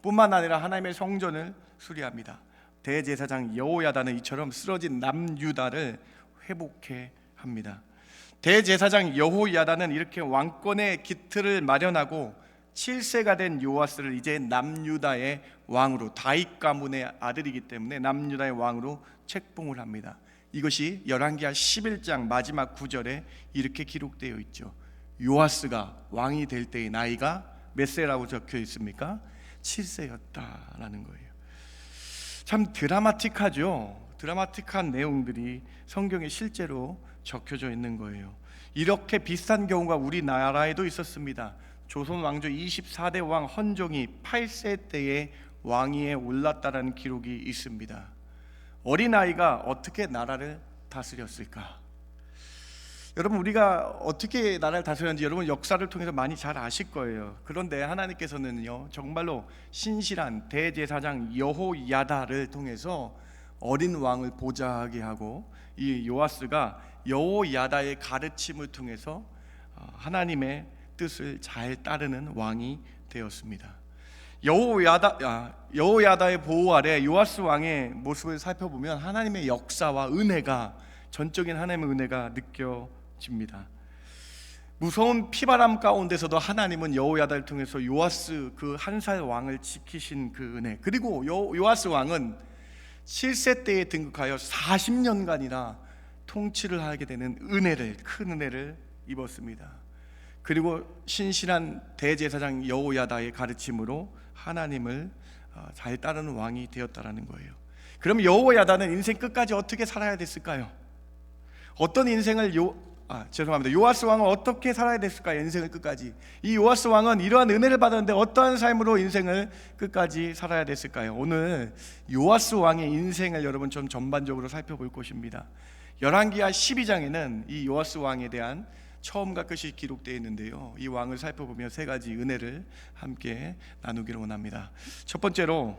뿐만 아니라 하나님의 성전을 수리합니다. 대제사장 여호야다는 이처럼 쓰러진 남유다를 회복해 합니다. 대제사장 여호야다는 이렇게 왕권의 기틀을 마련하고 7세가 된 요아스를 이제 남유다의 왕으로, 다윗 가문의 아들이기 때문에 남유다의 왕으로 책봉을 합니다. 이것이 열왕기하 11장 마지막 구절에 이렇게 기록되어 있죠. 요아스가 왕이 될 때의 나이가 몇 세라고 적혀 있습니까? 7세였다라는 거예요. 참 드라마틱하죠. 드라마틱한 내용들이 성경에 실제로 적혀져 있는 거예요. 이렇게 비슷한 경우가 우리나라에도 있었습니다. 조선 왕조 24대 왕 헌종이 8세 때에 왕위에 올랐다라는 기록이 있습니다. 어린아이가 어떻게 나라를 다스렸을까? 여러분, 우리가 어떻게 나라를 다스렸는지 여러분 역사를 통해서 많이 잘 아실 거예요. 그런데 하나님께서는요, 정말로 신실한 대제사장 여호야다를 통해서 어린 왕을 보좌하게 하고, 이 요아스가 여호야다의 가르침을 통해서 하나님의 뜻을 잘 따르는 왕이 되었습니다. 여호야다의 보호 아래 요아스 왕의 모습을 살펴보면 하나님의 역사와 은혜가, 전적인 하나님의 은혜가 느껴집니다. 무서운 피바람 가운데서도 하나님은 여호야다를 통해서 요아스 그 한 살 왕을 지키신 그 은혜, 그리고 요아스 왕은 7세 때에 등극하여 40년간이나 통치를 하게 되는 큰 은혜를 입었습니다. 그리고 신실한 대제사장 여호야다의 가르침으로 하나님을 잘 따르는 왕이 되었다라는 거예요. 그럼 여호야다는 인생 끝까지 어떻게 살아야 됐을까요? 어떤 인생을 요아스 왕은 어떻게 살아야 됐을까요? 인생을 끝까지. 이 요아스 왕은 이러한 은혜를 받았는데 어떠한 삶으로 인생을 끝까지 살아야 됐을까요? 오늘 요아스 왕의 인생을 여러분 좀 전반적으로 살펴볼 것입니다. 열왕기하 12장에는 이 요아스 왕에 대한 처음과 끝이 기록되어 있는데요, 이 왕을 살펴보며 세 가지 은혜를 함께 나누기를 원합니다. 첫 번째로,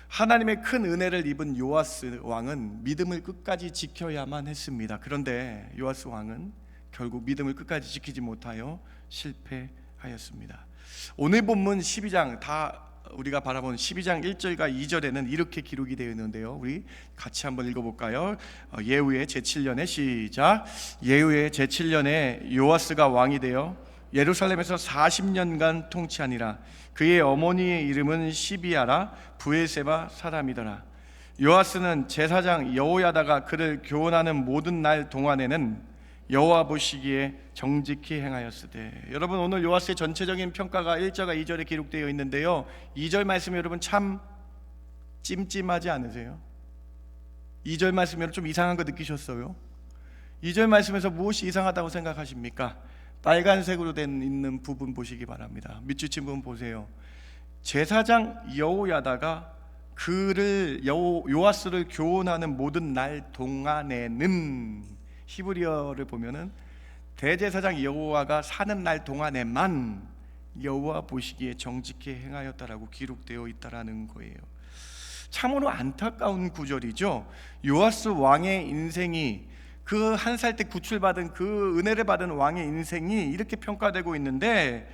하나님의 큰 은혜를 입은 요아스 왕은 믿음을 끝까지 지켜야만 했습니다. 그런데 요아스 왕은 결국 믿음을 끝까지 지키지 못하여 실패하였습니다. 오늘 본문 12장, 우리가 바라본 12장 1절과 2절에는 이렇게 기록이 되어 있는데요, 우리 같이 한번 읽어볼까요? 예후의 제7년에 시작. 예후의 제7년에 요아스가 왕이 되어 예루살렘에서 40년간 통치하니라. 그의 어머니의 이름은 시비아라 브엘세바 사람이더라. 요아스는 제사장 여호야다가 그를 교훈하는 모든 날 동안에는 여호와 보시기에 정직히 행하였으되. 여러분, 오늘 요아스의 전체적인 평가가 1절과 2절에 기록되어 있는데요, 2절 말씀이 여러분 참 찜찜하지 않으세요? 2절 말씀이 좀 이상한 거 느끼셨어요? 2절 말씀에서 무엇이 이상하다고 생각하십니까? 빨간색으로 된 있는 부분 보시기 바랍니다. 밑줄친 부분 보세요. 제사장 여호야다가 그를 요아스를 교훈하는 모든 날 동안에는, 히브리어를 보면은 대제사장 여호와가 사는 날 동안에만 여호와 보시기에 정직히 행하였다라고 기록되어 있다라는 거예요. 참으로 안타까운 구절이죠. 요아스 왕의 인생이, 그 한 살 때 구출받은 그 은혜를 받은 왕의 인생이 이렇게 평가되고 있는데,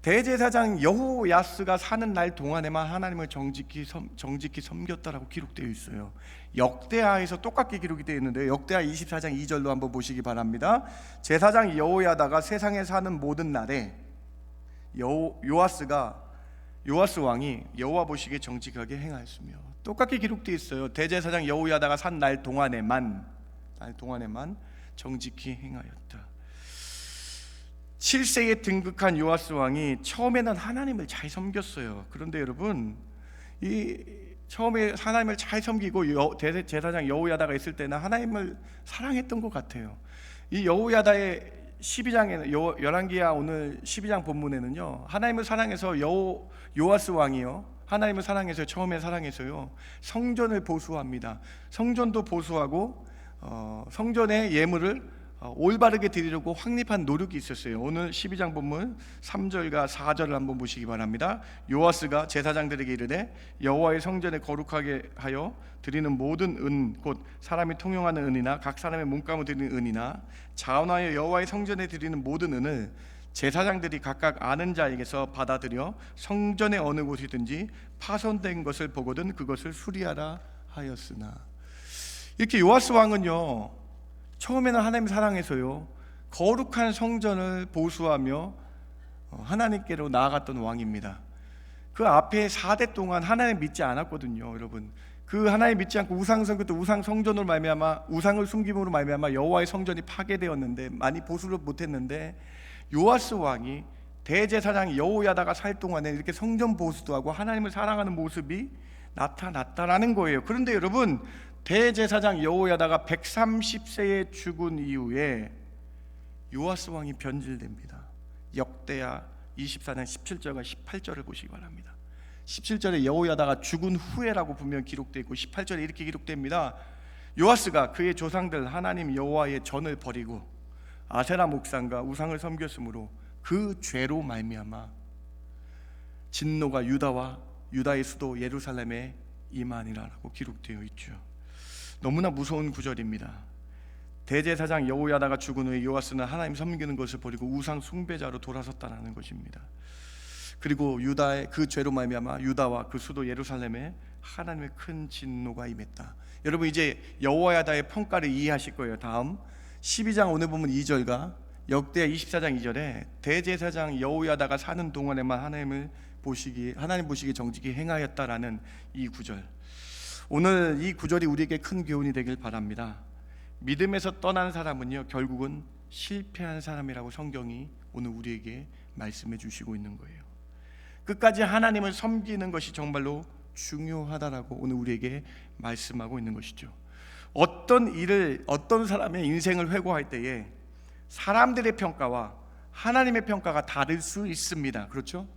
대제사장 여호야스가 사는 날 동안에만 하나님을 정직히 섬겼다라고 기록되어 있어요. 역대하에서 똑같게 기록이 되어 있는데, 역대하 24장 2절로 한번 보시기 바랍니다. 제사장 여호야다가 세상에 사는 모든 날에 요아스 왕이 여호와 보시기에 정직하게 행하였으며, 똑같게 기록되어 있어요. 대제사장 여호야다가 산 날 동안에만 정직히 행하였다. 7세에 등극한 요아스 왕이 처음에는 하나님을 잘 섬겼어요. 그런데 여러분, 처음에 하나님을 잘 섬기고 대제사장 여호야다가 있을 때는 하나님을 사랑했던 것 같아요. 이 여호야다의 12장에는, 열왕기하 오늘 12장 본문에는요, 하나님을 사랑해서 요아스 왕이요, 하나님을 사랑해서, 처음에 사랑해서요, 성전을 보수합니다. 성전도 보수하고 성전의 예물을 올바르게 드리려고 확립한 노력이 있었어요. 오늘 12장 본문 3절과 4절을 한번 보시기 바랍니다. 요아스가 제사장들에게 이르되 여호와의 성전에 거룩하게 하여 드리는 모든 은, 곧 사람이 통용하는 은이나 각 사람의 몸값을 드리는 은이나 자원하여 여호와의 성전에 드리는 모든 은을 제사장들이 각각 아는 자에게서 받아들여 성전의 어느 곳이든지 파손된 것을 보거든 그것을 수리하라 하였으나. 이렇게 요아스 왕은요, 처음에는 하나님 사랑해서요 거룩한 성전을 보수하며 하나님께로 나아갔던 왕입니다. 그 앞에 4대 동안 하나님 믿지 않았거든요, 여러분. 그 하나님 믿지 않고 우상 섬겼던 우상 성전으로 말미암아, 우상을 숨김으로 말미암아 여호와의 성전이 파괴되었는데 많이 보수를 못했는데, 요아스 왕이 대제사장 여호야다가 살 동안에 이렇게 성전 보수도 하고 하나님을 사랑하는 모습이 나타났다라는 거예요. 그런데 여러분, 대제사장 여호야다가 130세에 죽은 이후에 요아스 왕이 변질됩니다. 역대하 24장 17절과 18절을 보시기 바랍니다. 17절에 여호야다가 죽은 후에라고 분명 기록되어 있고 18절에 이렇게 기록됩니다. 요아스가 그의 조상들 하나님 여호와의 전을 버리고 아세라 목상과 우상을 섬겼으므로 그 죄로 말미암아 진노가 유다와 유다의 수도 예루살렘에 임하니라라고 기록되어 있죠. 너무나 무서운 구절입니다. 대제사장 여호야다가 죽은 후에 요아스는 하나님 섬기는 것을 버리고 우상 숭배자로 돌아섰다는 것입니다. 그리고 유다의 그 죄로 말미암아 유다와 그 수도 예루살렘에 하나님의 큰 진노가 임했다. 여러분, 이제 여호야다의 평가를 이해하실 거예요. 다음 12장 오늘 보면 2절과 역대하 24장 2절에 대제사장 여호야다가 사는 동안에만 하나님 보시기 정직히 행하였다라는 이 구절. 오늘 이 구절이 우리에게 큰 교훈이 되길 바랍니다. 믿음에서 떠난 사람은요, 결국은 실패한 사람이라고 성경이 오늘 우리에게 말씀해 주시고 있는 거예요. 끝까지 하나님을 섬기는 것이 정말로 중요하다라고 오늘 우리에게 말씀하고 있는 것이죠. 어떤 사람의 인생을 회고할 때에 사람들의 평가와 하나님의 평가가 다를 수 있습니다. 그렇죠?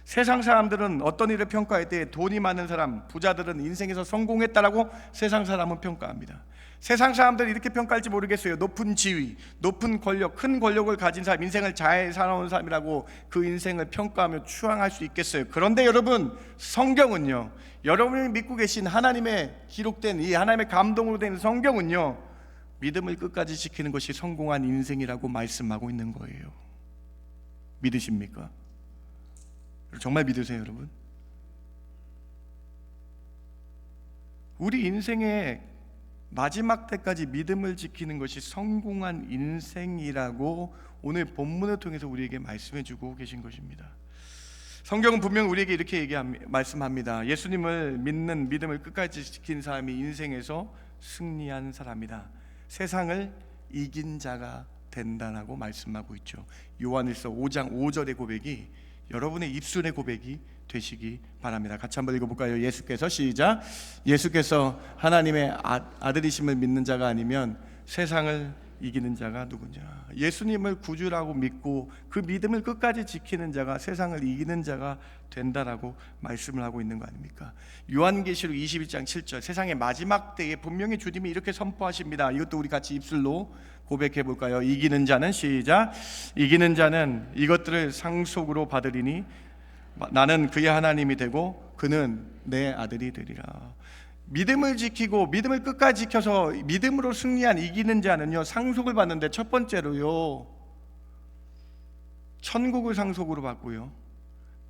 세상 사람들은 어떤 일을 평가할 때 돈이 많은 사람, 부자들은 인생에서 성공했다라고 세상 사람은 평가합니다. 세상 사람들이 이렇게 평가할지 모르겠어요. 높은 지위, 높은 권력, 큰 권력을 가진 사람, 인생을 잘 살아온 사람이라고 그 인생을 평가하며 추앙할 수 있겠어요. 그런데 여러분, 성경은요, 여러분이 믿고 계신 하나님의 기록된 이 하나님의 감동으로 된 성경은요, 믿음을 끝까지 지키는 것이 성공한 인생이라고 말씀하고 있는 거예요. 믿으십니까? 정말 믿으세요, 여러분? 우리 인생의 마지막 때까지 믿음을 지키는 것이 성공한 인생이라고 오늘 본문을 통해서 우리에게 말씀해주고 계신 것입니다. 성경은 분명 우리에게 이렇게 말씀합니다. 예수님을 믿는 믿음을 끝까지 지킨 사람이 인생에서 승리한 사람이다. 세상을 이긴 자가 된다라고 말씀하고 있죠. 요한일서 5장 5절의 고백이 여러분의 입술의 고백이 되시기 바랍니다. 같이 한번 읽어볼까요? 예수께서 시작. 예수께서 하나님의 아들이심을 믿는 자가 아니면 세상을 이기는 자가 누구냐? 예수님을 구주라고 믿고 그 믿음을 끝까지 지키는 자가 세상을 이기는 자가 된다라고 말씀을 하고 있는 거 아닙니까? 요한계시록 21장 7절, 세상의 마지막 때에 분명히 주님이 이렇게 선포하십니다. 이것도 우리 같이 입술로 고백해 볼까요? 이기는 자는 시작. 이기는 자는 이것들을 상속으로 받으리니 나는 그의 하나님이 되고 그는 내 아들이 되리라. 믿음을 지키고 믿음을 끝까지 지켜서 믿음으로 승리한 이기는 자는요, 상속을 받는데 첫 번째로요, 천국을 상속으로 받고요,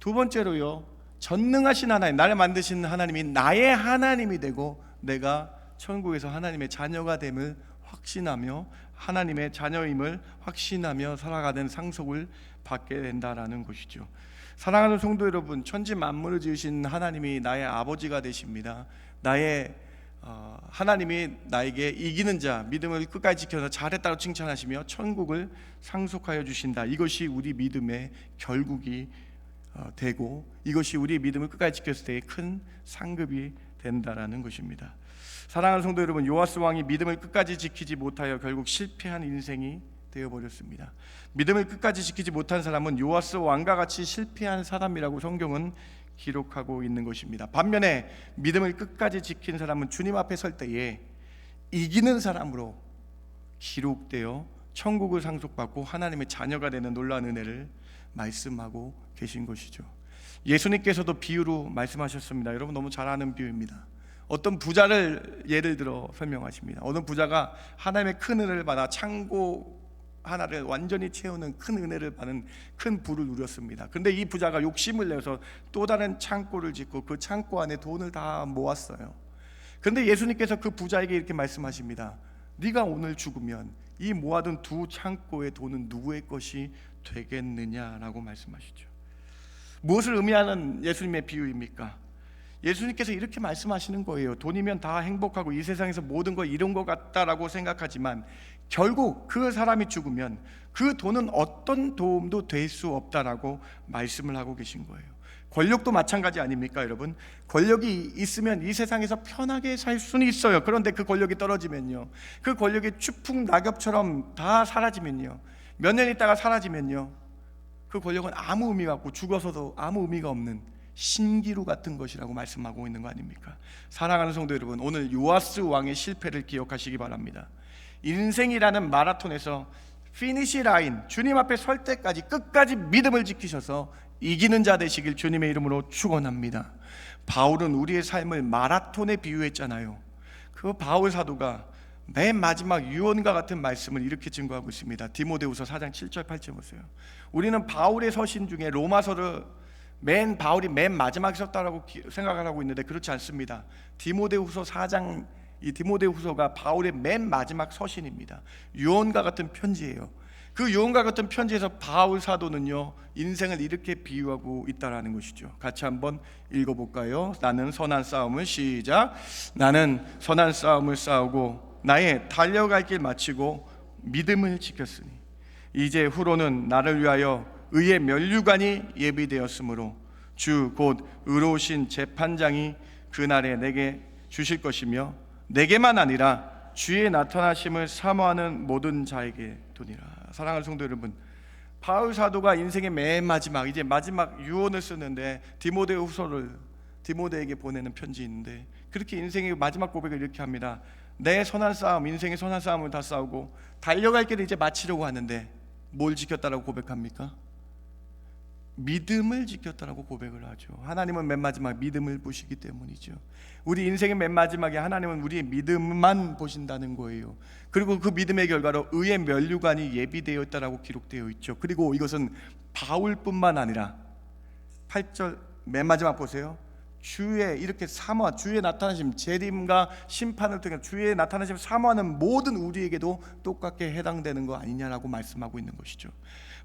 두 번째로요, 전능하신 하나님, 나를 만드신 하나님이 나의 하나님이 되고 내가 천국에서 하나님의 자녀가 됨을 확신하며 하나님의 자녀임을 확신하며 살아가는 상속을 받게 된다라는 것이죠. 사랑하는 성도 여러분, 천지 만물을 지으신 하나님이 나의 아버지가 되십니다. 하나님이 나에게 이기는 자, 믿음을 끝까지 지켜서 잘했다고 칭찬하시며 천국을 상속하여 주신다. 이것이 우리 믿음의 결국이 되고 이것이 우리 믿음을 끝까지 지켰을 때의 큰 상급이 된다라는 것입니다. 사랑하는 성도 여러분, 요아스 왕이 믿음을 끝까지 지키지 못하여 결국 실패한 인생이 되어버렸습니다. 믿음을 끝까지 지키지 못한 사람은 요아스 왕과 같이 실패한 사람이라고 성경은 기록하고 있는 것입니다. 반면에 믿음을 끝까지 지킨 사람은 주님 앞에 설 때에 이기는 사람으로 기록되어 천국을 상속받고 하나님의 자녀가 되는 놀라운 은혜를 말씀하고 계신 것이죠. 예수님께서도 비유로 말씀하셨습니다. 여러분 너무 잘 아는 비유입니다. 어떤 부자를 예를 들어 설명하십니다. 어느 부자가 하나님의 큰 은혜를 받아 창고 하나를 완전히 채우는 큰 은혜를 받는 큰 부를 누렸습니다. 그런데 이 부자가 욕심을 내서 또 다른 창고를 짓고 그 창고 안에 돈을 다 모았어요. 그런데 예수님께서 그 부자에게 이렇게 말씀하십니다. 네가 오늘 죽으면 이 모아둔 두 창고의 돈은 누구의 것이 되겠느냐라고 말씀하시죠. 무엇을 의미하는 예수님의 비유입니까? 예수님께서 이렇게 말씀하시는 거예요. 돈이면 다 행복하고 이 세상에서 모든 걸 이룬 것 같다라고 생각하지만 결국 그 사람이 죽으면 그 돈은 어떤 도움도 될 수 없다라고 말씀을 하고 계신 거예요. 권력도 마찬가지 아닙니까, 여러분? 권력이 있으면 이 세상에서 편하게 살 수는 있어요. 그런데 그 권력이 떨어지면요, 그 권력이 추풍 낙엽처럼 다 사라지면요, 몇 년 있다가 사라지면요, 그 권력은 아무 의미가 없고 죽어서도 아무 의미가 없는 신기루 같은 것이라고 말씀하고 있는 거 아닙니까? 사랑하는 성도 여러분, 오늘 요아스 왕의 실패를 기억하시기 바랍니다. 인생이라는 마라톤에서 피니시 라인, 주님 앞에 설 때까지 끝까지 믿음을 지키셔서 이기는 자 되시길 주님의 이름으로 축원합니다. 바울은 우리의 삶을 마라톤에 비유했잖아요. 그 바울 사도가 맨 마지막 유언과 같은 말씀을 이렇게 증거하고 있습니다. 디모데후서 4장 7절 8절 보세요. 우리는 바울의 서신 중에 로마서를 바울이 맨 마지막에 썼다라고 생각을 하고 있는데 그렇지 않습니다. 디모데후서 4장, 이 디모데후서가 바울의 맨 마지막 서신입니다. 유언과 같은 편지예요. 그 유언과 같은 편지에서 바울 사도는요, 인생을 이렇게 비유하고 있다라는 것이죠. 같이 한번 읽어볼까요? 나는 선한 싸움을 시작. 나는 선한 싸움을 싸우고 나의 달려갈 길 마치고 믿음을 지켰으니 이제 후로는 나를 위하여 의의 면류관이 예비되었으므로 주 곧 의로우신 재판장이 그날에 내게 주실 것이며 내게만 아니라 주의 나타나심을 사모하는 모든 자에게 도니라. 사랑하는 성도 여러분, 바울 사도가 인생의 맨 마지막, 이제 마지막 유언을 쓰는데 디모데후서를 디모데에게 보내는 편지인데 그렇게 인생의 마지막 고백을 이렇게 합니다. 내 선한 싸움, 인생의 선한 싸움을 다 싸우고 달려갈 길을 이제 마치려고 하는데 뭘 지켰다라고 고백합니까? 믿음을 지켰다라고 고백을 하죠. 하나님은 맨 마지막 믿음을 보시기 때문이죠. 우리 인생의 맨 마지막에 하나님은 우리의 믿음만 보신다는 거예요. 그리고 그 믿음의 결과로 의의 면류관이 예비되어 있다라고 기록되어 있죠. 그리고 이것은 바울뿐만 아니라 8절 맨 마지막 보세요. 주의 이렇게 사모하, 주의 나타나심, 재림과 심판을 통해 주의 나타나심 사모하는 모든 우리에게도 똑같게 해당되는 거 아니냐라고 말씀하고 있는 것이죠.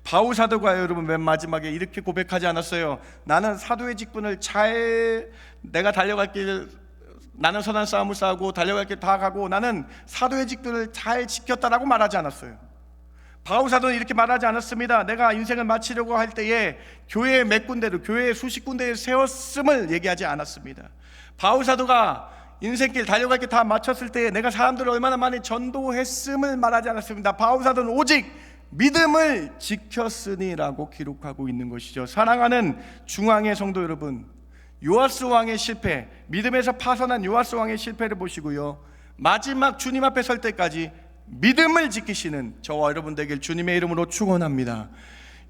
바울 사도가 여러분 맨 마지막에 이렇게 고백하지 않았어요. 나는 사도의 직분을 내가 달려갈 길, 나는 선한 싸움을 싸우고 달려갈 길 다 가고 나는 사도의 직분을 잘 지켰다라고 말하지 않았어요. 바울 사도는 이렇게 말하지 않았습니다. 내가 인생을 마치려고 할 때에 교회에 몇 군데를, 교회에 수십 군데를 세웠음을 얘기하지 않았습니다. 바울 사도가 인생길 달려갈 길 다 마쳤을 때에 내가 사람들을 얼마나 많이 전도했음을 말하지 않았습니다. 바울 사도는 오직 믿음을 지켰으니라고 기록하고 있는 것이죠. 사랑하는 중앙의 성도 여러분, 요아스 왕의 실패, 믿음에서 파선한 요아스 왕의 실패를 보시고요, 마지막 주님 앞에 설 때까지 믿음을 지키시는 저와 여러분 되길 주님의 이름으로 축원합니다.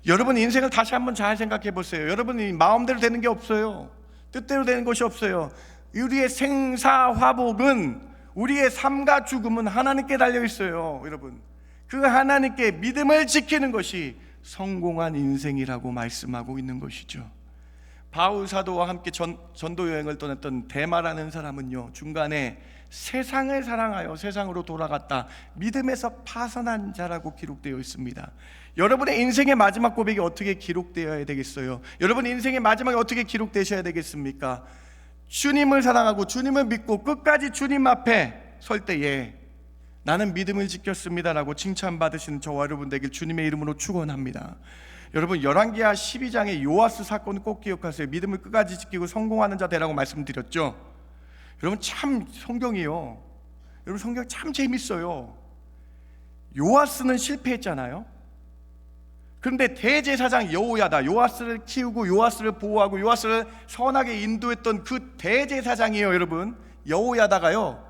여러분 인생을 다시 한번 잘 생각해 보세요. 여러분이 마음대로 되는 게 없어요. 뜻대로 되는 것이 없어요. 우리의 생사화복은, 우리의 삶과 죽음은 하나님께 달려 있어요. 여러분, 그 하나님께 믿음을 지키는 것이 성공한 인생이라고 말씀하고 있는 것이죠. 바울 사도와 함께 전도 여행을 떠났던 데마라는 사람은요, 중간에 세상을 사랑하여 세상으로 돌아갔다, 믿음에서 파선한 자라고 기록되어 있습니다. 여러분의 인생의 마지막 고백이 어떻게 기록되어야 되겠어요? 여러분의 인생의 마지막에 어떻게 기록되셔야 되겠습니까? 주님을 사랑하고 주님을 믿고 끝까지 주님 앞에 설 때에 나는 믿음을 지켰습니다라고 칭찬받으시는 저와 여러분 되길 주님의 이름으로 축원합니다. 여러분, 열왕기하 12장의 요아스 사건을 꼭 기억하세요. 믿음을 끝까지 지키고 성공하는 자 되라고 말씀드렸죠. 여러분, 참 성경이요, 여러분 성경 참 재밌어요. 요아스는 실패했잖아요. 그런데 대제사장 여호야다, 요아스를 키우고 요아스를 보호하고 요아스를 선하게 인도했던 그 대제사장이에요. 여러분, 여호야다가요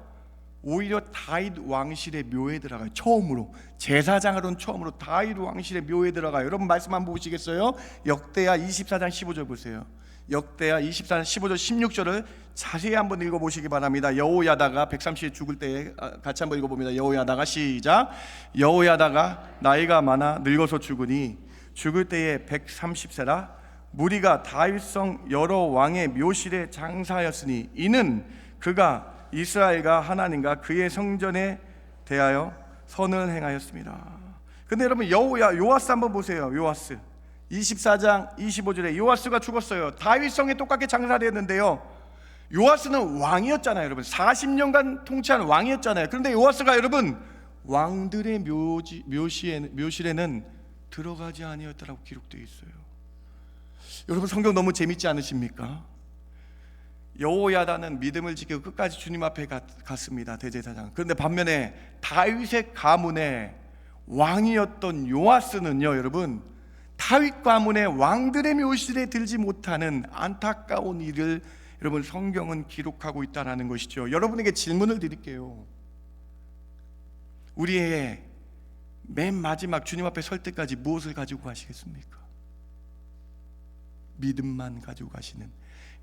오히려 다윗 왕실의 묘에 들어가요. 처음으로, 제사장으로는 처음으로 다윗 왕실의 묘에 들어가요. 여러분 말씀 한번 보시겠어요? 역대하 24장 15절 보세요. 역대하 24장 15절 16절을 자세히 한번 읽어보시기 바랍니다. 여호야다가 130에 죽을 때에 같이 한번 읽어봅니다. 여호야다가 시작. 여호야다가 나이가 많아 늙어서 죽으니 죽을 때에 130세라. 무리가 다윗성 여러 왕의 묘실에 장사하였으니 이는 그가 이스라엘과 하나님과 그의 성전에 대하여 선을 행하였습니다. 근데 여러분 요아스 한번 보세요. 요아스 24장 25절에 요아스가 죽었어요. 다윗성에 똑같게 장사되었는데요, 요아스는 왕이었잖아요. 여러분 40년간 통치한 왕이었잖아요. 그런데 요아스가 여러분 왕들의 묘실에는 들어가지 아니었다라고 기록되어 있어요. 여러분 성경 너무 재밌지 않으십니까? 여호야다는 믿음을 지키고 끝까지 주님 앞에 갔습니다. 대제사장. 그런데 반면에 다윗의 가문의 왕이었던 요아스는요, 여러분 다윗 가문의 왕들의 묘실에 들지 못하는 안타까운 일을 여러분 성경은 기록하고 있다는 것이죠. 여러분에게 질문을 드릴게요. 우리의 맨 마지막 주님 앞에 설 때까지 무엇을 가지고 가시겠습니까? 믿음만 가지고 가시는,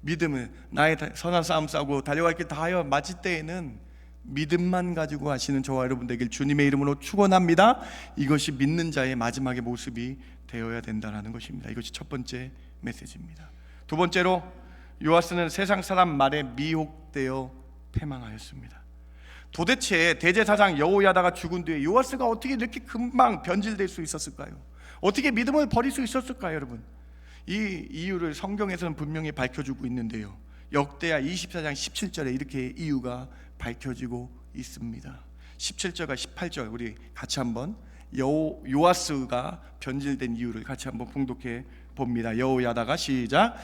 믿음을 나의 선한 싸움 싸고 달려갈 길 다하여 마칠 때에는 믿음만 가지고 가시는 저와 여러분 되길 주님의 이름으로 축원합니다. 이것이 믿는 자의 마지막의 모습이 되어야 된다는 것입니다. 이것이 첫 번째 메시지입니다. 두 번째로 요아스는 세상 사람 말에 미혹되어 패망하였습니다. 도대체 대제사장 여호야다가 죽은 뒤에 요아스가 어떻게 이렇게 금방 변질될 수 있었을까요? 어떻게 믿음을 버릴 수 있었을까요? 여러분 이 이유를 성경에서는 분명히 밝혀주고 있는데요, 역대하 24장 17절에 이렇게 이유가 밝혀지고 있습니다. 17절과 18절 우리 같이 한번 요아스가 변질된 이유를 같이 한번 봉독해 봅니다. 여호야다가 시작.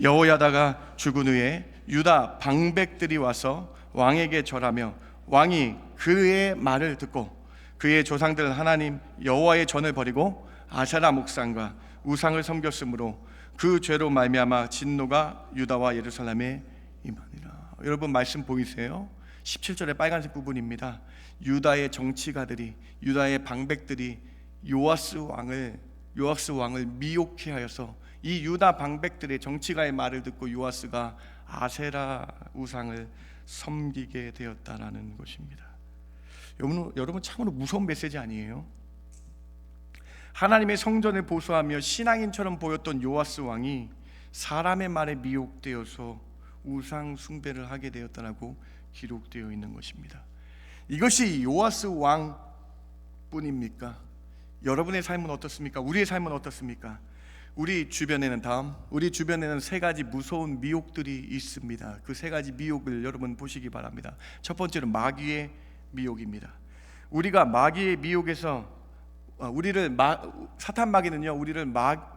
여호야다가 죽은 후에 유다 방백들이 와서 왕에게 절하며 왕이 그의 말을 듣고 그의 조상들 하나님 여호와의 전을 버리고 아세라 목상과 우상을 섬겼으므로 그 죄로 말미암아 진노가 유다와 예루살렘에 임하니라. 여러분 말씀 보이세요? 17절의 빨간색 부분입니다. 유다의 정치가들이, 유다의 방백들이 요아스 왕을 미혹해 하여서 이 유다 방백들의 정치가의 말을 듣고 요아스가 아세라 우상을 섬기게 되었다라는 것입니다. 여러분 참으로 무서운 메시지 아니에요? 하나님의 성전을 보수하며 신앙인처럼 보였던 요아스 왕이 사람의 말에 미혹되어서 우상 숭배를 하게 되었다라고 기록되어 있는 것입니다. 이것이 요아스 왕뿐입니까? 여러분의 삶은 어떻습니까? 우리의 삶은 어떻습니까? 우리 주변에는 세 가지 무서운 미혹들이 있습니다. 그 세 가지 미혹을 여러분 보시기 바랍니다. 첫 번째로 마귀의 미혹입니다. 우리가 마귀의 미혹에서 사탄 마귀는요,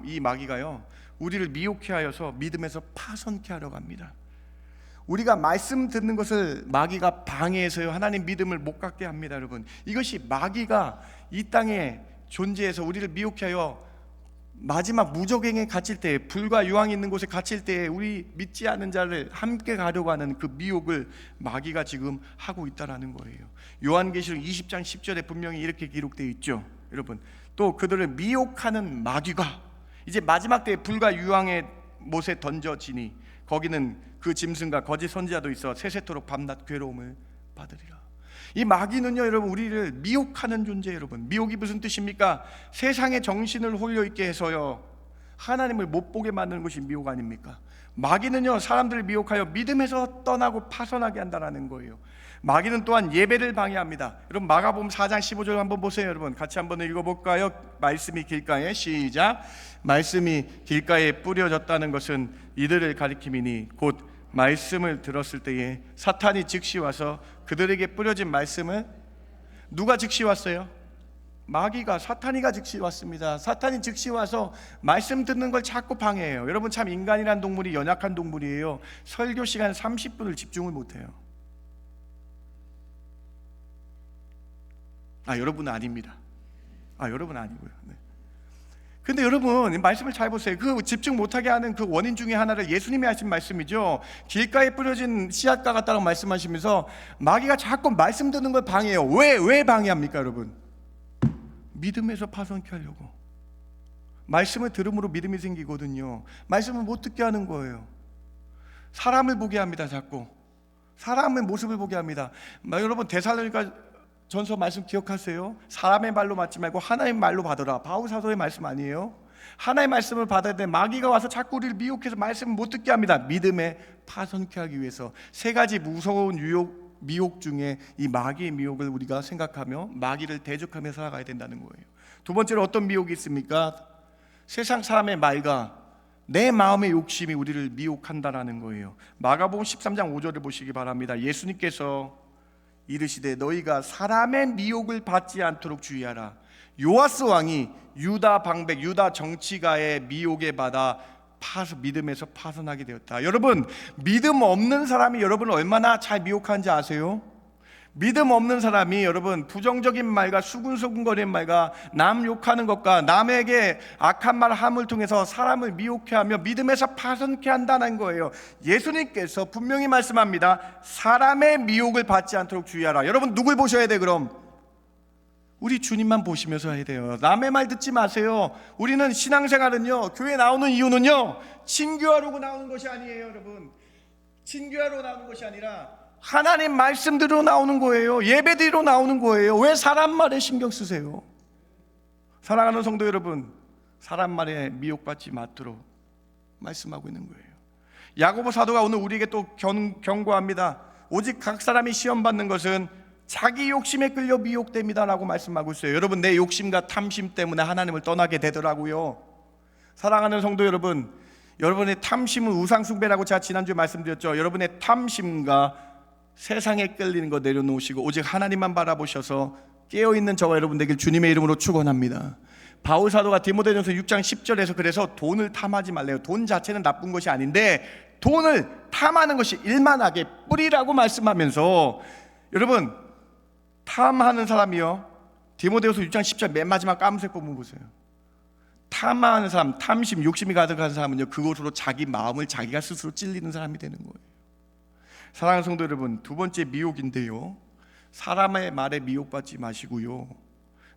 이 마귀가요, 우리를 미혹해 하여서 믿음에서 파선케 하려고 합니다. 우리가 말씀 듣는 것을 마귀가 방해해서요, 하나님 믿음을 못 갖게 합니다. 여러분 이것이 마귀가 이 땅에 존재해서 우리를 미혹해 하여 마지막 무적행에 갇힐 때, 불과 유황이 있는 곳에 갇힐 때 우리 믿지 않는 자를 함께 가려고 하는 그 미혹을 마귀가 지금 하고 있다라는 거예요. 요한계시록 20장 10절에 분명히 이렇게 기록되어 있죠. 여러분 또 그들을 미혹하는 마귀가 이제 마지막 때에 불과 유황의 못에 던져지니 거기는 그 짐승과 거짓 선지자도 있어 세세토록 밤낮 괴로움을 받으리라. 이 마귀는요, 여러분 우리를 미혹하는 존재예요. 여러분 미혹이 무슨 뜻입니까? 세상의 정신을 홀려 있게 해서요 하나님을 못 보게 만드는 것이 미혹 아닙니까? 마귀는요 사람들을 미혹하여 믿음에서 떠나고 파선하게 한다는 거예요. 마귀는 또한 예배를 방해합니다. 여러분 마가복음 4장 15절 한번 보세요. 여러분 같이 한번 읽어볼까요? 말씀이 길가에 시작. 말씀이 길가에 뿌려졌다는 것은 이들을 가리킴이니 곧 말씀을 들었을 때에 사탄이 즉시 와서 그들에게 뿌려진 말씀을, 누가 즉시 왔어요? 마귀가, 사탄이가 즉시 왔습니다. 사탄이 즉시 와서 말씀 듣는 걸 자꾸 방해해요. 여러분 참 인간이란 동물이 연약한 동물이에요. 설교 시간 30분을 집중을 못해요. 여러분은 아닙니다. 여러분은 아니고요. 네. 근데 여러분 말씀을 잘 보세요. 그 집중 못하게 하는 그 원인 중에 하나를 예수님이 하신 말씀이죠. 길가에 뿌려진 씨앗과 같다고 말씀하시면서 마귀가 자꾸 말씀 듣는 걸 방해해요. 왜 방해합니까 여러분? 믿음에서 파손케 하려고. 말씀을 들음으로 믿음이 생기거든요. 말씀을 못 듣게 하는 거예요. 사람을 보게 합니다. 자꾸 사람의 모습을 보게 합니다. 여러분 데살로니가 전서 말씀 기억하세요? 사람의 말로 받지 말고 하나님의 말로 받으라. 바울 사도의 말씀 아니에요? 하나님의 말씀을 받아야 돼. 마귀가 와서 자꾸 우리를 미혹해서 말씀을 못 듣게 합니다. 믿음에 파손케 하기 위해서. 세 가지 무서운 미혹 중에 이 마귀의 미혹을 우리가 생각하며 마귀를 대적하며 살아가야 된다는 거예요. 두 번째로 어떤 미혹이 있습니까? 세상 사람의 말과 내 마음의 욕심이 우리를 미혹한다라는 거예요. 마가복음 13장 5절을 보시기 바랍니다. 예수님께서 이르시되 너희가 사람의 미혹을 받지 않도록 주의하라. 요아스 왕이 유다 방백, 유다 정치가의 미혹에 받아 믿음에서 파선하게 되었다. 여러분, 믿음 없는 사람이 여러분을 얼마나 잘 미혹하는지 아세요? 믿음 없는 사람이 여러분 부정적인 말과 수근수근거리는 말과 남 욕하는 것과 남에게 악한 말 함을 통해서 사람을 미혹해 하며 믿음에서 파선케 한다는 거예요. 예수님께서 분명히 말씀합니다. 사람의 미혹을 받지 않도록 주의하라. 여러분 누굴 보셔야 돼? 그럼 우리 주님만 보시면서 해야 돼요. 남의 말 듣지 마세요. 우리는 신앙생활은요, 교회 나오는 이유는요, 친교하려고 나오는 것이 아니에요. 여러분 친교하러 나오는 것이 아니라 하나님 말씀대로 나오는 거예요. 예배드리러 나오는 거예요. 왜 사람 말에 신경 쓰세요? 사랑하는 성도 여러분, 사람 말에 미혹받지 않도록 말씀하고 있는 거예요. 야고보 사도가 오늘 우리에게 또 경고합니다. 오직 각 사람이 시험 받는 것은 자기 욕심에 끌려 미혹됩니다 라고 말씀하고 있어요. 여러분, 내 욕심과 탐심 때문에 하나님을 떠나게 되더라고요. 사랑하는 성도 여러분, 여러분의 탐심은 우상숭배라고 제가 지난주에 말씀드렸죠. 여러분의 탐심과 세상에 끌리는 거 내려놓으시고 오직 하나님만 바라보셔서 깨어있는 저와 여러분 되길 주님의 이름으로 축원합니다. 바울 사도가 디모데전서 6장 10절에서 그래서 돈을 탐하지 말래요. 돈 자체는 나쁜 것이 아닌데 돈을 탐하는 것이 일만하게 뿌리라고 말씀하면서, 여러분 탐하는 사람이요, 디모데후서 6장 10절 맨 마지막 까만색 부분 보세요. 탐하는 사람, 탐심, 욕심이 가득한 사람은요, 그것으로 자기 마음을 자기가 스스로 찔리는 사람이 되는 거예요. 사랑하는 성도 여러분, 두 번째 미혹인데요, 사람의 말에 미혹받지 마시고요,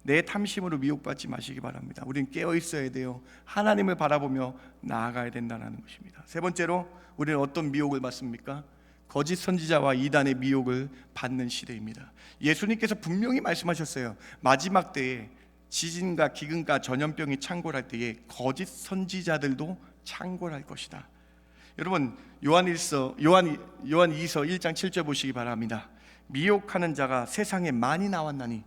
내 탐심으로 미혹받지 마시기 바랍니다. 우리는 깨어 있어야 돼요. 하나님을 바라보며 나아가야 된다는 것입니다. 세 번째로 우리는 어떤 미혹을 받습니까? 거짓 선지자와 이단의 미혹을 받는 시대입니다. 예수님께서 분명히 말씀하셨어요. 마지막 때에 지진과 기근과 전염병이 창궐할 때에 거짓 선지자들도 창궐할 것이다. 여러분 요한2서 1장 7절 보시기 바랍니다. 미혹하는 자가 세상에 많이 나왔나니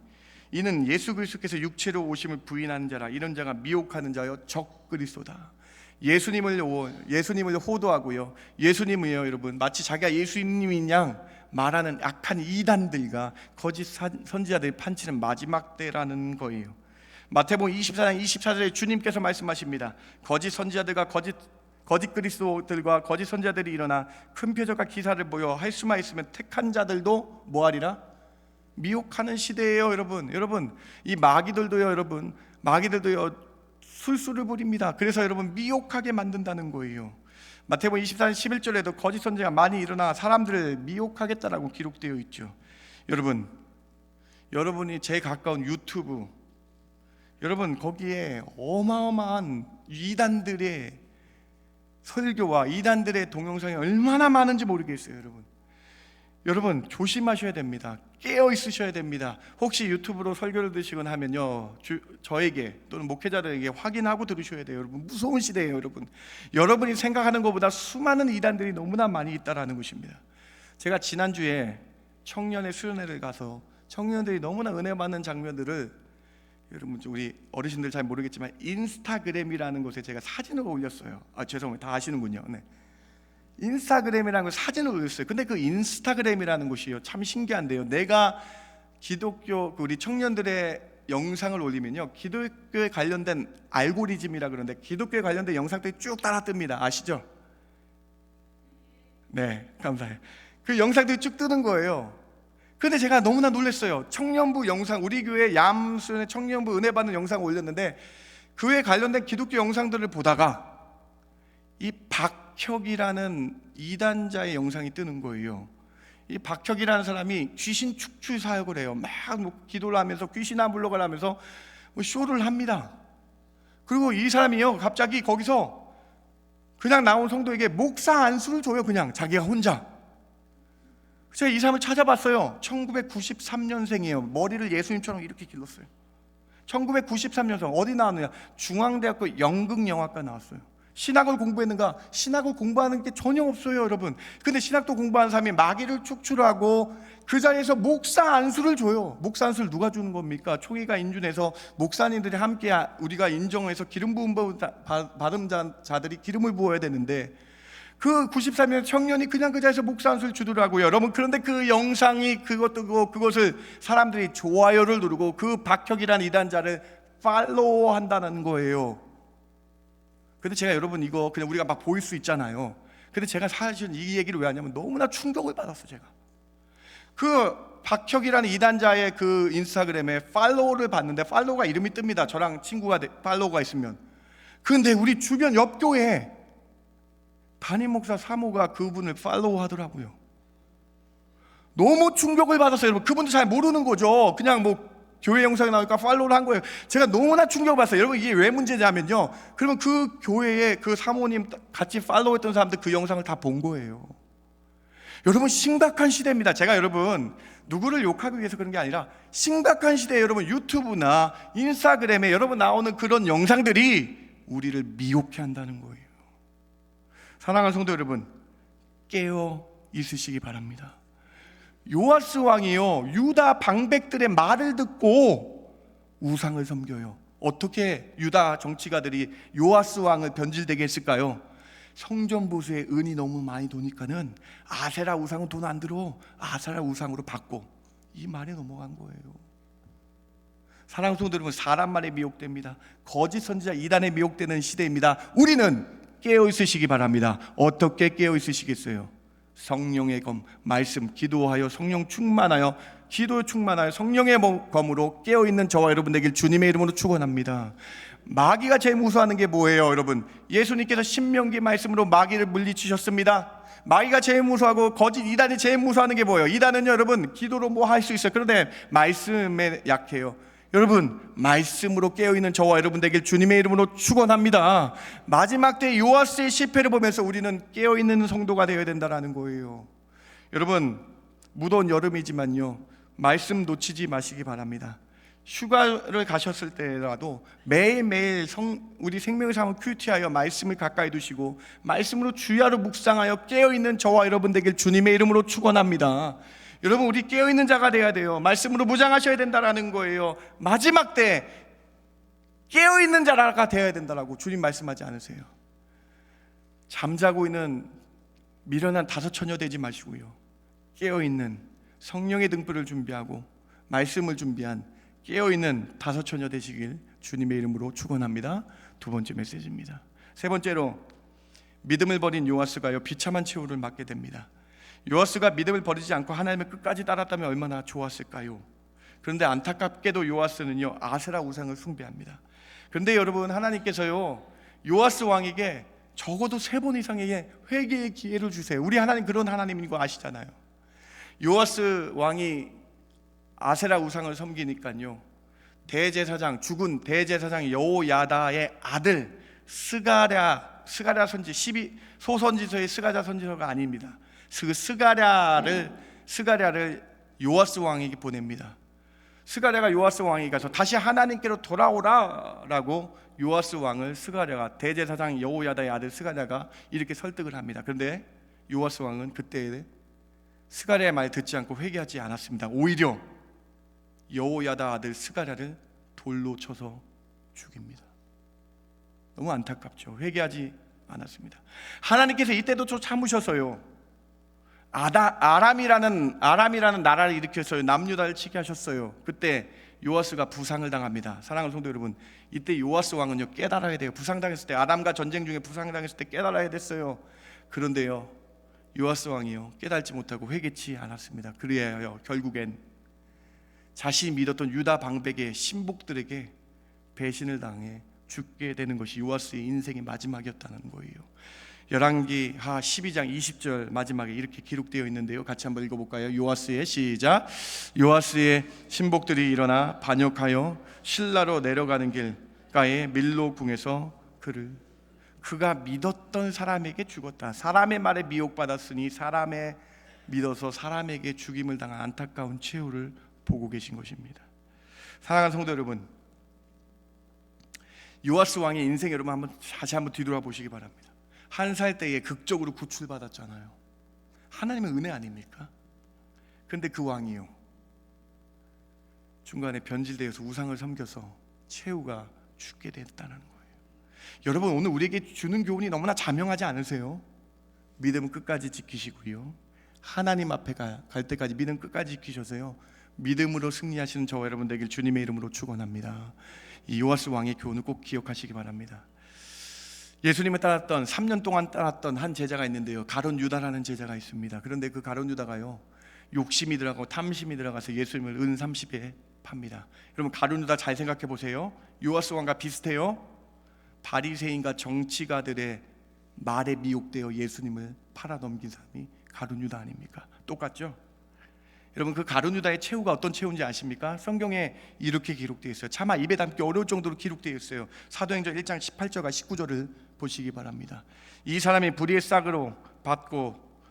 이는 예수 그리스도께서 육체로 오심을 부인하는 자라. 이런 자가 미혹하는 자여 적그리스도다. 예수님을 호도하고요, 예수님을요, 여러분 마치 자기가 예수님인 양 말하는 악한 이단들과 거짓 선지자들이 판치는 마지막 때라는 거예요. 마태복음 24장 24절에 주님께서 말씀하십니다. 거짓 선지자들과 거짓 그리스도들과 거짓 선지자들이 일어나 큰 표적과 기사를 보여 할 수만 있으면 택한 자들도 뭐하리라? 미혹하는 시대예요. 여러분 이 마귀들도요, 술수를 부립니다. 그래서 여러분 미혹하게 만든다는 거예요. 마태복음 24장 11절에도 거짓 선지자가 많이 일어나 사람들을 미혹하겠다라고 기록되어 있죠. 여러분이 제일 가까운 유튜브, 여러분 거기에 어마어마한 이단들의 설교와 이단들의 동영상이 얼마나 많은지 모르겠어요. 여러분 조심하셔야 됩니다. 깨어 있으셔야 됩니다. 혹시 유튜브로 설교를 들으시거나 하면요, 저에게 또는 목회자들에게 확인하고 들으셔야 돼요. 여러분 무서운 시대예요. 여러분이 생각하는 것보다 수많은 이단들이 너무나 많이 있다라는 것입니다. 제가 지난주에 청년의 수련회를 가서 청년들이 너무나 은혜 받는 장면들을, 여러분 우리 어르신들 잘 모르겠지만 인스타그램이라는 곳에 제가 사진을 올렸어요. 죄송해요, 다 아시는군요. 네. 인스타그램이라는 걸 사진을 올렸어요. 근데 그 인스타그램이라는 곳이요, 참 신기한데요, 내가 기독교 우리 청년들의 영상을 올리면요, 기독교에 관련된 알고리즘이라 그러는데 기독교에 관련된 영상들이 쭉 따라 뜹니다. 아시죠? 네, 감사해요. 그 영상들이 쭉 뜨는 거예요. 근데 제가 너무나 놀랐어요. 청년부 영상, 우리 교회 얌수련의 청년부 은혜 받는 영상을 올렸는데 그에 관련된 기독교 영상들을 보다가 이 박혁이라는 이단자의 영상이 뜨는 거예요. 이 박혁이라는 사람이 귀신 축출 사역을 해요. 막 기도를 하면서 귀신아 물러가라 하면서 쇼를 합니다. 그리고 이 사람이요, 갑자기 거기서 그냥 나온 성도에게 목사 안수를 줘요. 그냥 자기가 혼자. 제가 이 사람을 찾아봤어요. 1993년생이에요. 머리를 예수님처럼 이렇게 길렀어요. 1993년생. 어디 나왔느냐? 중앙대학교 연극영화과 나왔어요. 신학을 공부했는가? 신학을 공부하는 게 전혀 없어요, 여러분. 근데 신학도 공부하는 사람이 마귀를 축출하고 그 자리에서 목사 안수를 줘요. 목사 안수를 누가 주는 겁니까? 총회가 인준해서 목사님들이 함께 우리가 인정해서 기름 부음 받은 자들이 기름을 부어야 되는데, 그 93년 청년이 그냥 그 자리에서 목사 안수를 주더라고요, 여러분. 그런데 그 영상이 그것을 사람들이 좋아요를 누르고 그 박혁이라는 이단자를 팔로우 한다는 거예요. 근데 제가 여러분 이거 그냥 우리가 막 보일 수 있잖아요. 근데 제가 사실 이 얘기를 왜 하냐면 너무나 충격을 받았어. 제가 그 박혁이라는 이단자의 그 인스타그램에 팔로우를 봤는데, 팔로우가 이름이 뜹니다. 저랑 친구가 팔로우가 있으면. 근데 우리 주변 옆 교회에 담임 목사 사모가 그분을 팔로우 하더라고요. 너무 충격을 받았어요, 여러분. 그분도 잘 모르는 거죠. 그냥 뭐 교회 영상이 나오니까 팔로우를 한 거예요. 제가 너무나 충격을 받았어요. 여러분, 이게 왜 문제냐면요, 그러면 그 교회에 그 사모님 같이 팔로우했던 사람들 그 영상을 다 본 거예요. 여러분, 심각한 시대입니다. 제가 여러분 누구를 욕하기 위해서 그런 게 아니라 심각한 시대에 여러분 유튜브나 인스타그램에 여러분 나오는 그런 영상들이 우리를 미혹해 한다는 거예요. 사랑하는 성도 여러분, 깨어 있으시기 바랍니다. 요아스 왕이요, 유다 방백들의 말을 듣고 우상을 섬겨요. 어떻게 유다 정치가들이 요아스 왕을 변질되게 했을까요? 성전 보수에 은이 너무 많이 도니까는 아세라 우상은 돈 안 들어, 아세라 우상으로 바꿔, 이 말에 넘어간 거예요. 사랑하는 성도 여러분, 사람 말에 미혹됩니다. 거짓 선지자 이단에 미혹되는 시대입니다. 우리는 깨어 있으시기 바랍니다. 어떻게 깨어 있으시겠어요? 성령의 검, 말씀, 기도하여 성령 충만하여, 기도 충만하여 성령의 검으로 깨어있는 저와 여러분 되길 주님의 이름으로 축원합니다. 마귀가 제일 무서워하는 게 뭐예요, 여러분? 예수님께서 신명기 말씀으로 마귀를 물리치셨습니다. 마귀가 제일 무서워하고 거짓 이단이 제일 무서워하는 게 뭐예요? 이단은요, 여러분, 기도로 뭐 할 수 있어요. 그런데 말씀에 약해요. 여러분, 말씀으로 깨어있는 저와 여러분 되길 주님의 이름으로 축원합니다. 마지막 때 요아스의 실패를 보면서 우리는 깨어있는 성도가 되어야 된다는 거예요. 여러분, 무더운 여름이지만요, 말씀 놓치지 마시기 바랍니다. 휴가를 가셨을 때라도 매일매일 우리 생명의 삶을 큐티하여 말씀을 가까이 두시고 말씀으로 주야로 묵상하여 깨어있는 저와 여러분 되길 주님의 이름으로 축원합니다. 여러분, 우리 깨어있는 자가 되어야 돼요. 말씀으로 무장하셔야 된다는 거예요. 마지막 때 깨어있는 자가 되어야 된다고 주님 말씀하지 않으세요? 잠자고 있는 미련한 다섯 처녀 되지 마시고요, 깨어있는 성령의 등불을 준비하고 말씀을 준비한 깨어있는 다섯 처녀 되시길 주님의 이름으로 축원합니다. 두 번째 메시지입니다. 세 번째로, 믿음을 버린 요아스가요, 비참한 최후를 맞게 됩니다. 요아스가 믿음을 버리지 않고 하나님을 끝까지 따랐다면 얼마나 좋았을까요? 그런데 안타깝게도 요아스는요, 아세라 우상을 숭배합니다. 그런데 여러분, 하나님께서요, 요아스 왕에게 적어도 3번 이상의 회개의 기회를 주세요. 우리 하나님 그런 하나님인 거 아시잖아요. 요아스 왕이 아세라 우상을 섬기니까요, 대제사장, 죽은 대제사장 여호야다의 아들 스가랴 선지, 소선지서의 스가랴 선지서가 아닙니다. 그 스가랴를 요아스 왕에게 보냅니다. 스가랴가 요아스 왕에게 가서 다시 하나님께로 돌아오라라고 요아스 왕을 스가랴가, 대제사장 여호야다의 아들 스가랴가 이렇게 설득을 합니다. 그런데 요아스 왕은 그때 스가랴의 말 듣지 않고 회개하지 않았습니다. 오히려 여호야다 아들 스가랴를 돌로 쳐서 죽입니다. 너무 안타깝죠. 회개하지 않았습니다. 하나님께서 이때도 좀 참으셔서요, 아람이라는 나라를 일으켜서요, 남유다를 치게 하셨어요. 그때 요아스가 부상을 당합니다. 사랑하는 성도 여러분, 이때 요아스 왕은요, 깨달아야 돼요. 부상당했을 때, 아람과 전쟁 중에 부상당했을 때 깨달아야 됐어요. 그런데요, 요아스 왕이요, 깨달지 못하고 회개치 않았습니다. 그래야 결국엔 자신이 믿었던 유다 방백의 신복들에게 배신을 당해 죽게 되는 것이 요아스의 인생의 마지막이었다는 거예요. 열왕기하 12장 20절 마지막에 이렇게 기록되어 있는데요, 같이 한번 읽어볼까요? 요아스의 시작. 요아스의 신복들이 일어나 반역하여 실라로 내려가는 길가에 밀로 궁에서 그가 믿었던 사람에게 죽었다. 사람의 말에 미혹받았으니 사람의 믿어서 사람에게 죽임을 당한 안타까운 최후를 보고 계신 것입니다. 사랑하는 성도 여러분, 요아스 왕의 인생 여러분 다시 한번 뒤돌아보시기 바랍니다. 한 살 때에 극적으로 구출받았잖아요. 하나님의 은혜 아닙니까? 그런데 그 왕이요, 중간에 변질되어서 우상을 섬겨서 최후가 죽게 됐다는 거예요. 여러분, 오늘 우리에게 주는 교훈이 너무나 자명하지 않으세요? 믿음은 끝까지 지키시고요, 하나님 앞에 갈 때까지 믿음 끝까지 지키셔서요, 믿음으로 승리하시는 저와 여러분 되길 주님의 이름으로 축원합니다. 이 요아스 왕의 교훈을 꼭 기억하시기 바랍니다. 예수님을 따랐던 3년 동안 따랐던 한 제자가 있는데요, 가룟 유다라는 제자가 있습니다. 그런데 그 가룟 유다가요, 욕심이 들어가고 탐심이 들어가서 예수님을 은 30에 팝니다. 여러분, 가룟 유다 잘 생각해 보세요. 요아스 왕과 비슷해요. 바리새인과 정치가들의 말에 미혹되어 예수님을 팔아넘긴 사람이 가룟 유다 아닙니까? 똑같죠? 여러분, 그 가룟 유다의 최후가 어떤 최후인지 아십니까? 성경에 이렇게 기록되어 있어요. 차마 입에 담기 어려울 정도로 기록되어 있어요. 사도행전 1장 18절과 19절을 보시기 바랍니다. 이 사람이 불의의 싹으로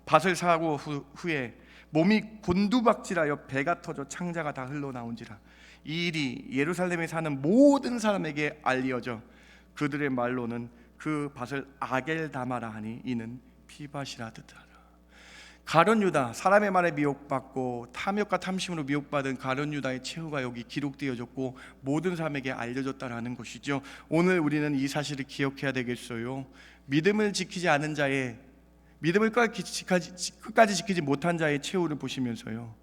밭을 사고 후에 몸이 곤두박질하여 배가 터져 창자가 다 흘러나온지라. 이 일이 예루살렘에 사는 모든 사람에게 알려져 그들의 말로는 그 밭을 아겔다마라 하니 이는 피밭이라 뜻하라. 가룟 유다, 사람의 말에 미혹받고 탐욕과 탐심으로 미혹받은 가룟 유다의 최후가 여기 기록되어졌고 모든 사람에게 알려졌다라는 것이죠. 오늘 우리는 이 사실을 기억해야 되겠어요. 믿음을 지키지 않은 자의, 믿음을 끝까지 지키지 못한 자의 최후를 보시면서요,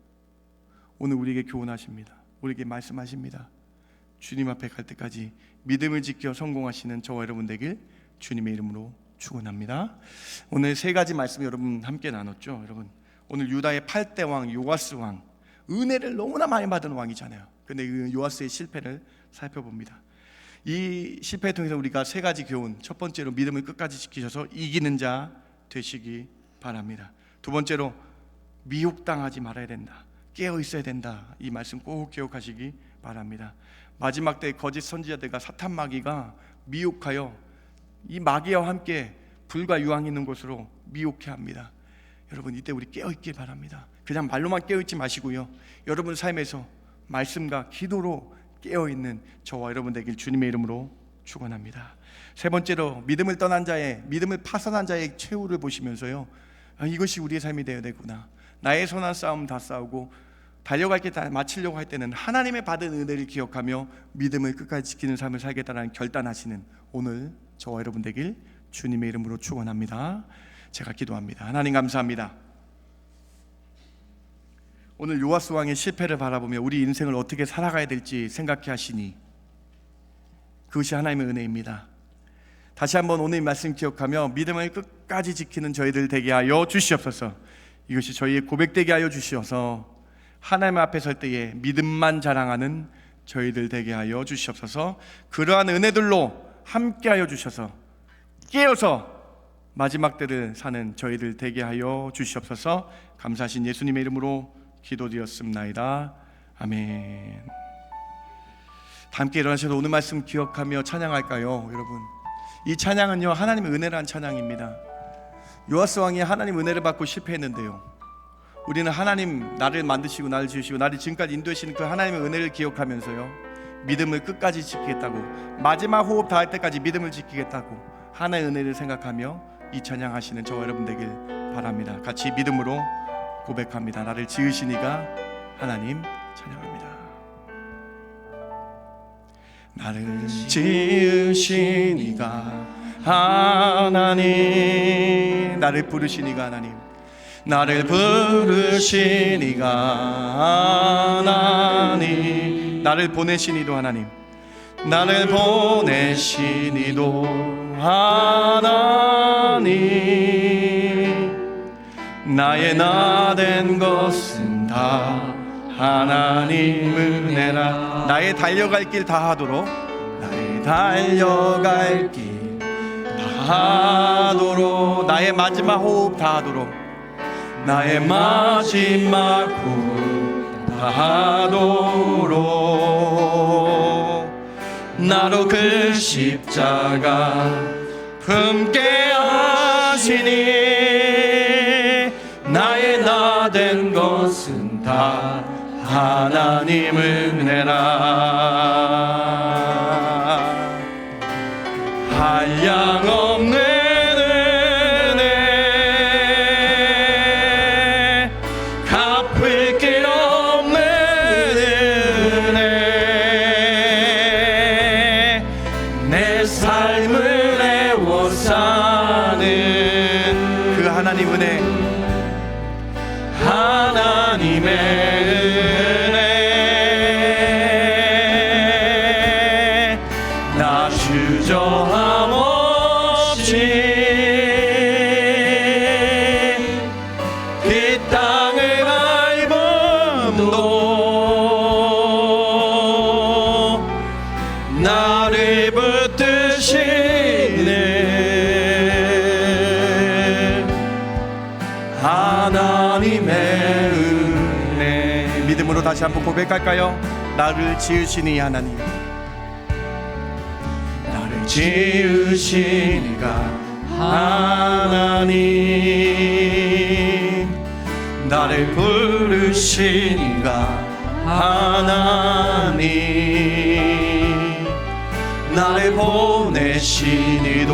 오늘 우리에게 교훈하십니다. 우리에게 말씀하십니다. 주님 앞에 갈 때까지 믿음을 지켜 성공하시는 저와 여러분 되길 주님의 이름으로 축원합니다. 오늘 세 가지 말씀 여러분 함께 나눴죠. 여러분, 오늘 유다의 8대 왕 요아스 왕, 은혜를 너무나 많이 받은 왕이잖아요. 근데 그 요아스의 실패를 살펴봅니다. 이 실패를 통해서 우리가 세 가지 교훈, 첫 번째로 믿음을 끝까지 지키셔서 이기는 자 되시기 바랍니다. 두 번째로 미혹당하지 말아야 된다, 깨어 있어야 된다. 이 말씀 꼭 기억하시기 바랍니다. 마지막 때 거짓 선지자들과 사탄 마귀가 미혹하여 이 마귀와 함께 불과 유황이 있는 곳으로 미혹해 합니다. 여러분, 이때 우리 깨어있길 바랍니다. 그냥 말로만 깨어있지 마시고요, 여러분 삶에서 말씀과 기도로 깨어있는 저와 여러분 되길 주님의 이름으로 축원합니다. 세 번째로 믿음을 떠난 자의, 믿음을 파산한 자의 최후를 보시면서요, 이것이 우리의 삶이 되어야 되구나. 나의 선한 싸움 다 싸우고 달려갈 게 다 마치려고 할 때는 하나님의 받은 은혜를 기억하며 믿음을 끝까지 지키는 삶을 살겠다는 결단하시는 오늘 저와 여러분 되길 주님의 이름으로 축원합니다. 제가 기도합니다. 하나님 감사합니다. 오늘 요아스 왕의 실패를 바라보며 우리 인생을 어떻게 살아가야 될지 생각해 하시니 그것이 하나님의 은혜입니다. 다시 한번 오늘 말씀 기억하며 믿음을 끝까지 지키는 저희들 되게 하여 주시옵소서. 이것이 저희의 고백되게 하여 주시어서 하나님 앞에 설 때에 믿음만 자랑하는 저희들 되게 하여 주시옵소서. 그러한 은혜들로 함께 하여 주셔서 깨어서 마지막 때를 사는 저희들 되게 하여 주시옵소서. 감사하신 예수님의 이름으로 기도드렸습나이다. 아멘. 다 함께 일어나셔서 오늘 말씀 기억하며 찬양할까요? 여러분, 이 찬양은요, 하나님의 은혜라는 찬양입니다. 요아스 왕이 하나님 은혜를 받고 실패했는데요, 우리는 하나님 나를 만드시고 나를 지으시고 나를 지금까지 인도하시는 그 하나님의 은혜를 기억하면서요, 믿음을 끝까지 지키겠다고, 마지막 호흡 다할 때까지 믿음을 지키겠다고 하나의 은혜를 생각하며 이 찬양하시는 저와 여러분 되길 바랍니다. 같이 믿음으로 고백합니다. 나를 지으신 이가 하나님 찬양합니다. 나를 지으신 이가 하나님, 나를 부르신 이가 하나님, 나를 부르신 이가 하나님, 나를 보내신 이도 하나님, 나를 보내신 이도 하나님, 나의 나 된 것은 다 하나님 은혜라. 나의 달려갈 길 다 하도록, 나의 달려갈 길 다 하도록, 나의 마지막 호흡 다 하도록, 나의 마지막 호흡 다 하도록, 나로 그 십자가 함께 하시니 나의 나 된 것은 다 하나님 은혜라. 한량없는 은혜, 갚을 길 없는 은혜, 내 삶을 애워싸는 그 하나님 은혜, 하나님의 은혜, 나 주저함 없이 그 땅을 밟음도 나를 붙드시는 하나님의 은혜. 믿음으로 다시 한번 고백할까요? 나를 지으시니 하나님, 나를 지으시니가 하나님, 나를 부르시니가 하나님, 나를 보내시니도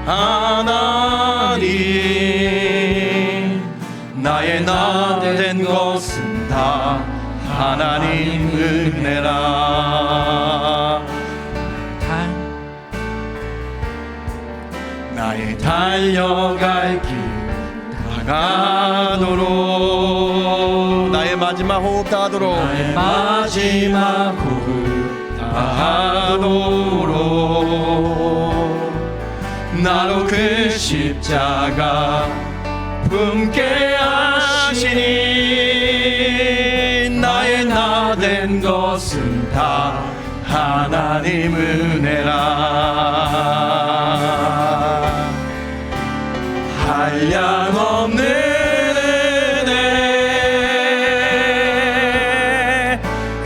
하나님, 나의 나 된 것은 다 하나님 은혜라. 나의 달려갈 길 다가도록, 나의 마지막 호흡 다하도록, 나의 마지막 호흡 다하도록 나로 그 십자가 품게 하시니 나의 나 된 것은 다 하나님 은혜라. 한량없는 은혜,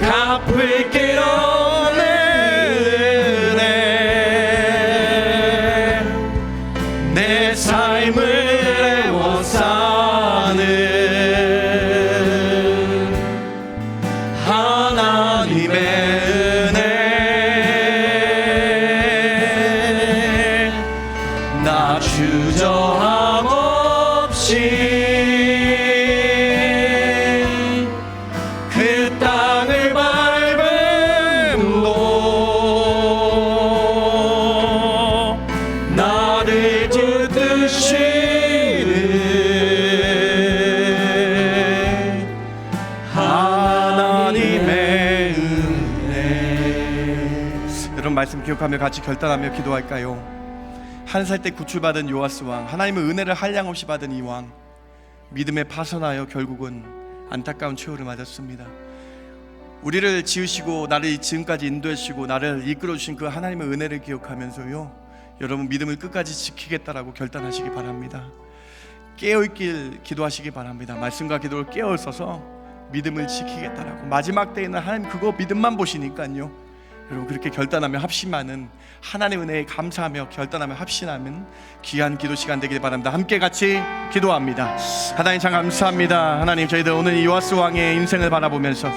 갚을 길 없는 은혜, 내 삶을 애워싸는 하나님의 은혜, 나 주저함 없이 그 땅을 밟음도 나를 붙드시는 하나님의 은혜. 여러분 말씀 기억하며 같이 결단하며 기도할까요? 한 살 때 구출받은 요아스 왕, 하나님의 은혜를 한량없이 받은 이 왕, 믿음에 파선하여 결국은 안타까운 최후를 맞았습니다. 우리를 지으시고 나를 지금까지 인도하시고 나를 이끌어 주신 그 하나님의 은혜를 기억하면서요, 여러분 믿음을 끝까지 지키겠다라고 결단하시기 바랍니다. 깨어있길 기도하시기 바랍니다. 말씀과 기도를 깨어있어서 믿음을 지키겠다라고. 마지막 때에는 하나님 그거 믿음만 보시니까요, 여러분 그렇게 결단하며 합심하는, 하나님의 은혜에 감사하며 결단하며 합심하는 귀한 기도 시간 되길 바랍니다. 함께 같이 기도합니다. 하나님 참 감사합니다. 하나님 저희들 오늘 이 요아스 왕의 인생을 바라보면서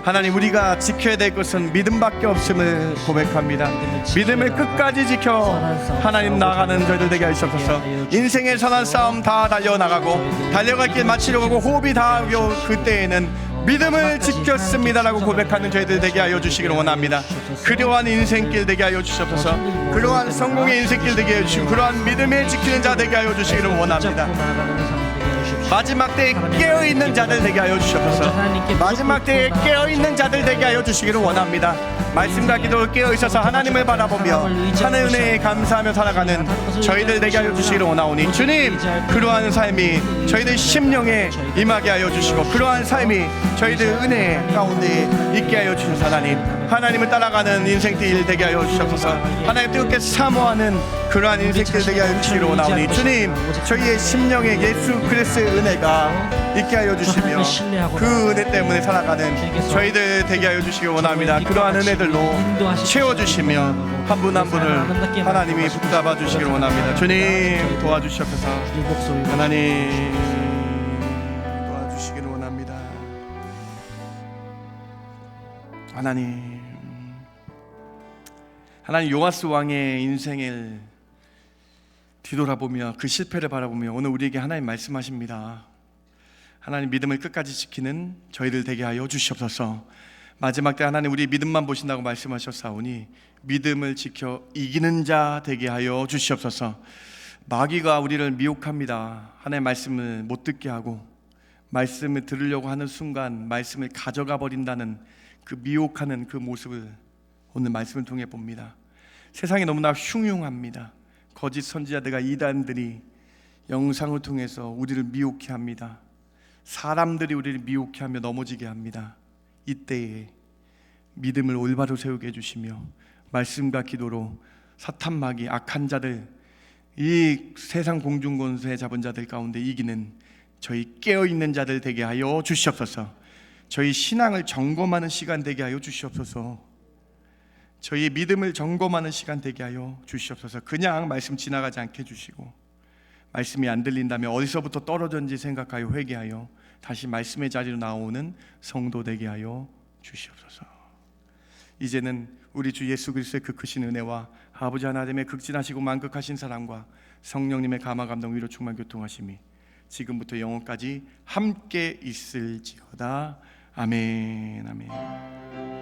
하나님 우리가 지켜야 될 것은 믿음밖에 없음을 고백합니다. 믿음을 끝까지 지켜 하나님 나아가는 저희들 되게 하시옵소서. 인생의 선한 싸움 다 달려나가고 달려갈 길 마치려고 하고 호흡이 닿고 그때에는 믿음을 지켰습니다라고 고백하는 저희들 되게 하여 주시기를 원합니다. 그러한 인생길 되게 하여 주시옵소서. 그러한 성공의 인생길 되게 하여 주시고 그러한 믿음을 지키는 자 되게 하여 주시기를 원합니다. 마지막 때에 깨어있는 자들 되게 하여 주시옵소서. 마지막 때에 깨어있는 자들 되게 하여 주시기를 원합니다. 말씀과 기도를 깨어있어서 하나님을 바라보며 하나님의 은혜에 감사하며 살아가는 저희들 되게 하여 주시기를 원하오니 주님, 그러한 삶이 저희들 심령에 임하게 하여 주시고 그러한 삶이 저희들 은혜 가운데 있게 하여 주셔서 하나님을 따라가는 인생길 되게 하여 주시옵소서. 하나님 뜨겁게 사모하는 그러한 인생길 되게 하여 주시기를 원하오니 주님, 저희의 심령에 예수 그리스도의 은혜가 있게 하여 주시며 그 은혜 때문에 살아가는 저희들 되게 하여 주시기 원합니다. 그러한 은혜들로 채워주시며 한 분 한 분을 하나님이 붙잡아 주시기 원합니다. 주님 도와주시옵소서. 하나님 도와주시기를 원합니다. 하나님 요아스 왕의 인생을 뒤돌아보며 그 실패를 바라보며 오늘 우리에게 하나님 말씀하십니다. 하나님 믿음을 끝까지 지키는 저희들 되게 하여 주시옵소서. 마지막 때 하나님 우리 믿음만 보신다고 말씀하셨사오니 믿음을 지켜 이기는 자 되게 하여 주시옵소서. 마귀가 우리를 미혹합니다. 하나님의 말씀을 못 듣게 하고 말씀을 들으려고 하는 순간 말씀을 가져가 버린다는 그 미혹하는 그 모습을 오늘 말씀을 통해 봅니다. 세상이 너무나 흉흉합니다. 거짓 선지자들과 이단들이 영상을 통해서 우리를 미혹해 합니다. 사람들이 우리를 미혹해 하며 넘어지게 합니다. 이때에 믿음을 올바로 세우게 해주시며 말씀과 기도로 사탄 마귀 악한 자들 이 세상 공중권세 잡은 자들 가운데 이기는 저희 깨어있는 자들 되게 하여 주시옵소서. 저희 신앙을 점검하는 시간 되게 하여 주시옵소서. 저희 믿음을 점검하는 시간 되게 하여 주시옵소서. 그냥 말씀 지나가지 않게 해주시고 말씀이 안 들린다면 어디서부터 떨어졌는지 생각하여 회개하여 다시 말씀의 자리로 나오는 성도 되게 하여 주시옵소서. 이제는 우리 주 예수 그리스도의 그 크신 은혜와 아버지 하나님의 극진하시고 만극하신 사랑과 성령님의 감화 감동 위로 충만 교통하심이 지금부터 영원까지 함께 있을지어다. 아멘. 아멘.